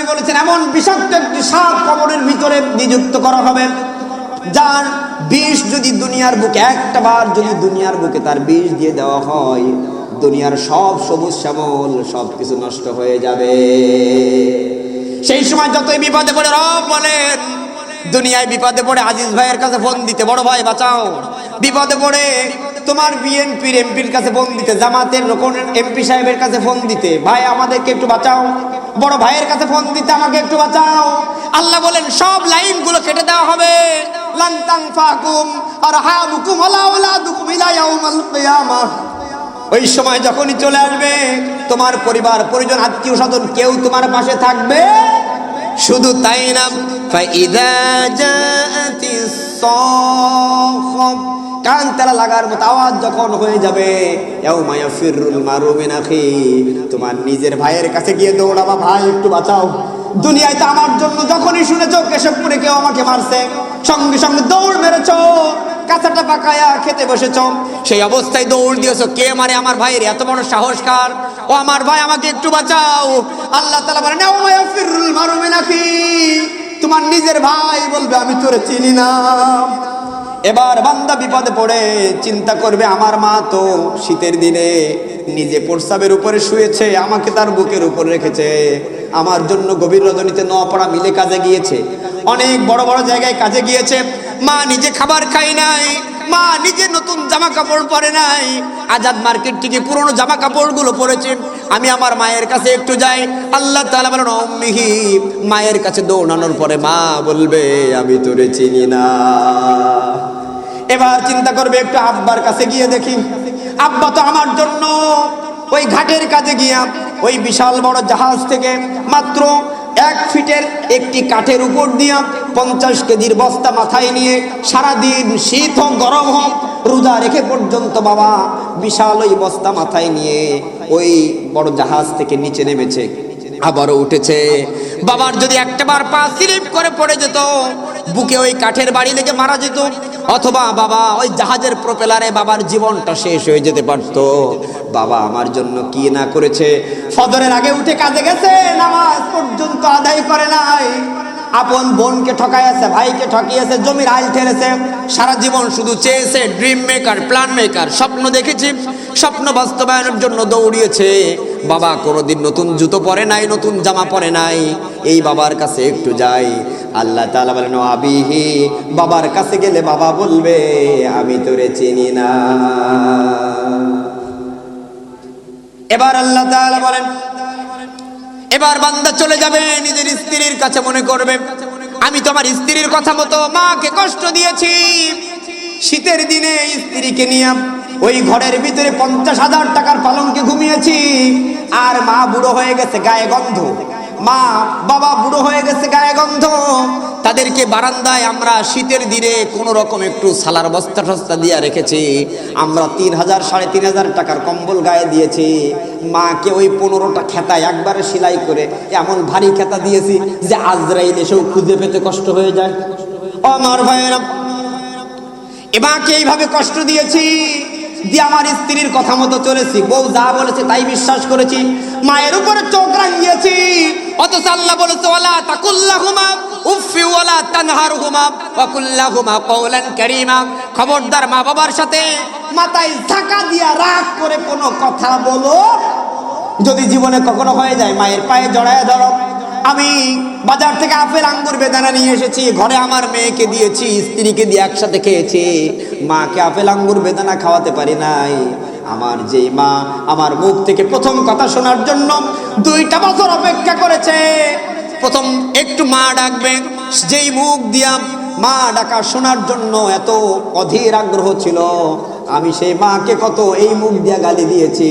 নবী বলেছেন এমন বিষাক্ত একটি সাপ কবরের ভিতরে নিযুক্ত করা হবে, যার বিষ যদি দুনিয়ার বুকে একটা বার যদি দুনিয়ার বুকে তার বিষ দিয়ে দেওয়া হয়, দুনিয়ার সব সবুজ শ্যামল সবকিছু নষ্ট হয়ে যাবে। সেই সময় যতই বিপদে পড়ে রব বলেন, দুনিয়ায় বিপদে পড়ে আজিজ ভাইয়ের কাছে ফোন দিতে, বড় ভাই বাঁচাও। বিপদে পড়ে তোমার বিএনপির এমপির কাছে ফোন দিতে, জামাতের রকম এমপি সাহেবের কাছে ফোন দিতে, ভাই আমাদেরকে একটু বাঁচাও। বড় ভাইয়ের কাছে ফোন দিতে, আমাকে একটু বাঁচাও। আল্লাহ বলেন সব লাইনগুলো কেটে দেওয়া হবে। লান তানফাকুম আরহামুকুম ওয়ালা আওলাদুকুম ইলা ইয়াউমিল কিয়ামাহ। ওই সময় যখনই চলে আসবে, তোমার পরিবার পরিজন আত্মীয় স্বজন কেউ তোমার পাশে থাকবে। শুধু তাই না, ফাইদা জাআতিস সাখাব, কান তালা লাগার মতো আওয়াজ যখন হয়ে যাবে, ইয়াউমা ইয়াফিরুল মারউ মিন আখি, তোমার নিজের ভাইয়ের কাছে গিয়ে দৌড়াবা, ভাই একটু বাঁচাও। দুনিয়ায় তো আমার জন্য যখনই শুনেছো কেশবপুরে কেউ আমাকে মারছে, সঙ্গে সঙ্গে দৌড় মেরেছো, কাঁচাটা পাকায়া খেতে বসেছো, সেই অবস্থায় দৌড় দিয়েছো, কে মারে আমার ভাইয়ের, এত বড় সাহস কার? ও আমার ভাই আমাকে একটু বাঁচাও। আল্লাহ তাআলা বলেন ইয়াউমা ইয়াফিরুল মারউ মিন আখি, তোমার নিজের ভাই বলবে আমি তোরে চিনি না। এবার বান্দা বিপদে পড়ে চিন্তা করবে, আমার মা তো শীতের দিনে নিজে প্রস্রাবের উপরে শুয়েছে, আমাকে তার বুকের উপর রেখেছে, আমার জন্য গভীর রজনীতে নপাড়া মিলে কাজে গিয়েছে, অনেক বড় বড় জায়গায় কাজে গিয়েছে। মা নিজে খাবার খায় নাই, মা নিজে নতুন জামা কাপড় পরে নাই, আজাদ মার্কেট থেকে পুরনো জামা কাপড়গুলো পরেছে। আমি আমার মায়ের কাছে একটু যাই। আল্লাহ তাআলা বলেন উম্মিহি, মায়ের কাছে দৌড়ানোর পরে মা বলবে আমি তোরে চিনি না। এবার চিন্তা করবে একটু আব্বার কাছে গিয়ে দেখি, আব্বা তো আমার জন্য ওই ঘাটের কাজে গিয়া ওই বিশাল বড় জাহাজ থেকে মাত্র 1 ফিটের একটি কাঠের উপর দিয়া 50 কেজির বস্তা মাথায় নিয়ে সারাদিন শীত হোক গরম হোক রোজা রেখে পর্যন্ত বাবা বিশাল ওই বস্তা মাথায় নিয়ে ওই বড় জাহাজ থেকে নিচে নেমেছে, আবারও উঠেছে। বাবার যদি একটাবার পা স্লিপ করে পড়ে যেত, বুকে ওই কাঠের বাড়ি লেগে মারা যেত, অথবা বাবা ওই জাহাজের প্রপেলারে বাবার জীবনটা শেষ হয়ে যেতে পারত। বাবা আমার জন্য কি না করেছে। ফজরের আগে উঠে কাজে গেছে, নামাজ পর্যন্ত আদায় করে নাই, আপন বোনকে ঠকাইছে, ভাইকে ঠকিয়েছে, জমির আইল ঠেলেছে, সারা জীবন শুধু চেয়েছে ড্রিম মেকার, প্ল্যান মেকার, স্বপ্ন দেখেছি, স্বপ্ন বাস্তবায়নের জন্য দৌড়িয়েছে। বাবা কোনোদিন নতুন জুতো পরে নাই, নতুন জামা পরে নাই। এই বাবার কাছে একটু যাই। আল্লাহ তাআলা বলেন আবিহি, বাবার কাছে গেলে বাবা বলবে আমি তোরে চিনি না। এবার আল্লাহ তাআলা বলেন, এবার বান্দা চলে যাবে নিজের স্ত্রীর কাছে, মনে করবে আমি তো আমার স্ত্রীর কথা মতো মাকে কষ্ট দিয়েছি। শীতের দিনে স্ত্রীকে নিয়ে ওই ঘরের ভিতরে 50,000 টাকার পালঙ্কে ঘুমিয়েছি, আর মা বুড়ো হয়ে গেছে, গায়ে গন্ধ, মা বাবা বুড়ো হয়ে গেছে, গায়ে গন্ধ। তাদেরকে বারান্দায় আমরা শীতের দিনে কোনো রকম একটু সালার বস্তা টস্তা দিয়ে রেখেছি, আমরা 3,000 3,500 টাকার কম্বল গায়ে দিয়েছি। মাকে ওই 15টা খেতায় একবারে সেলাই করে এমন ভারী খেতা দিয়েছি যে আজরাইল এসেও খুঁজে পেতে কষ্ট হয়ে যায়। আমার ভাইয়েরা, মাকে এইভাবে কষ্ট দিয়েছি, দিয়ে আমার স্ত্রীর কথা মতো চলেছি, বউ যা বলেছে তাই বিশ্বাস করেছি, মায়ের উপরে চোখ রাঙিয়েছি। অথচ আল্লাহ বলেছে ওয়ালা তাকুল্লাহুমা উফি ওয়ালা তানহারহুমা ওয়া কুল্লাহুমা কওলান কারীমা, খবরদার মা বাবার সাথে মাথায় ধাক্কা দিয়া রাগ করে কোনো কথা বলো যদি জীবনে কখনো হয়ে যায়, মায়ের পায়ে জড়ায় ধরো। আমি বাজার থেকে আপেল আঙ্গুর বেদানা নিয়ে এসেছি, ঘরে আমার মেয়েকে দিয়েছি, স্ত্রীকে দিয়ে একসাথে খেয়েছি, মাকে আপেল আঙ্গুর বেদানা খাওয়াতে পারি নাই। আমার যেই মা আমার মুখ থেকে প্রথম কথা শোনার জন্য 2টা বছর অপেক্ষা করেছে, প্রথম একটু মা ডাকবে, যেই মুখ দিয়া মা ডাকা শোনার জন্য এত অধীর আগ্রহ ছিল, আমি সেই মাকে কত এই মুখ দিয়া গালি দিয়েছি,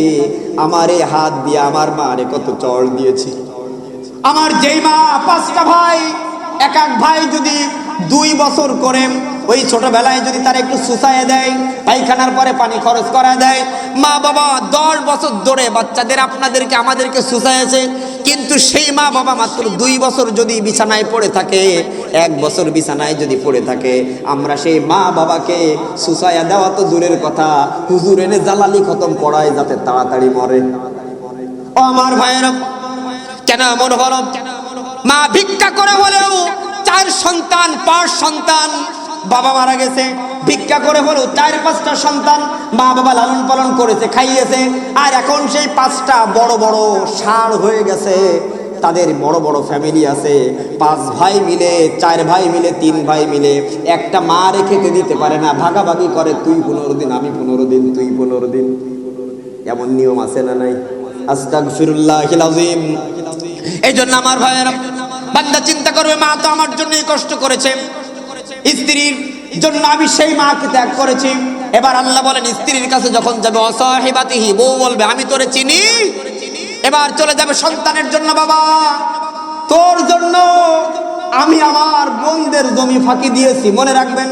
আমার এই হাত দিয়ে আমার মারে কত চড় দিয়েছি। আমার যেই মা 5টা ভাই, এক ভাই যদি 2 বছর করে ওই ছোটবেলায় যদি তার একটু সুসায় দেয়, পায়খানার পরে পানি খরচ করা দেয়, মা বাবা 10 বছর ধরে বাচ্চাদের আপনাদেরকে আমাদেরকে সুসাইছে, কিন্তু সেই মা বাবা মাত্র 2 বছর যদি বিছানায় পড়ে থাকে, 1 বছর বিছানায় যদি পড়ে থাকে, আমরা সেই মা বাবাকে সুসায়া দেওয়া তো দূরের কথা, হুজুর এনে জালালি খতম পড়ায় যাতে তাড়াতাড়ি মরে। ও আমার ভাইয়েরা, কেন এমন হলো? মা ভিক্ষা করে হলেও 4 সন্তান 5 সন্তান, বাবা মারা গেছে, ভিক্ষা করে হলেও 4-5টা সন্তান মা বাবা লালন পালন করেছে, খাইয়েছে। আর এখন সেই 5টা বড় বড় ষাঁড় হয়ে গেছে, তাদের বড় বড় ফ্যামিলি আছে, 5 ভাই মিলে, 4 ভাই মিলে, 3 ভাই মিলে একটা মা রেখে দিতে পারে না, ভাগাভাগি করে, তুই 15 দিন, আমি 15 দিন, তুই 15 দিন। এমন নিয়ম আছে না নাই? আস্তাগফিরুল্লাহিল আযীম। এই জন্য আমার ভাইয়েরা, বান্দা চিন্তা করবে মা তো আমার জন্যই কষ্ট করেছে, স্ত্রীর জন্য আমি সেই মাকে ত্যাগ করেছি। এবার আল্লাহ বলেন স্ত্রীর কাছে যখন যাবে, অসাহিবাতিহি, বউ বলবে আমি তোরে চিনি। এবার চলে যাবে সন্তানের জন্য, বাবা তোর জন্য আমি আমার বোনদের জমি ফাঁকি দিয়েছি, মনে রাখবেন।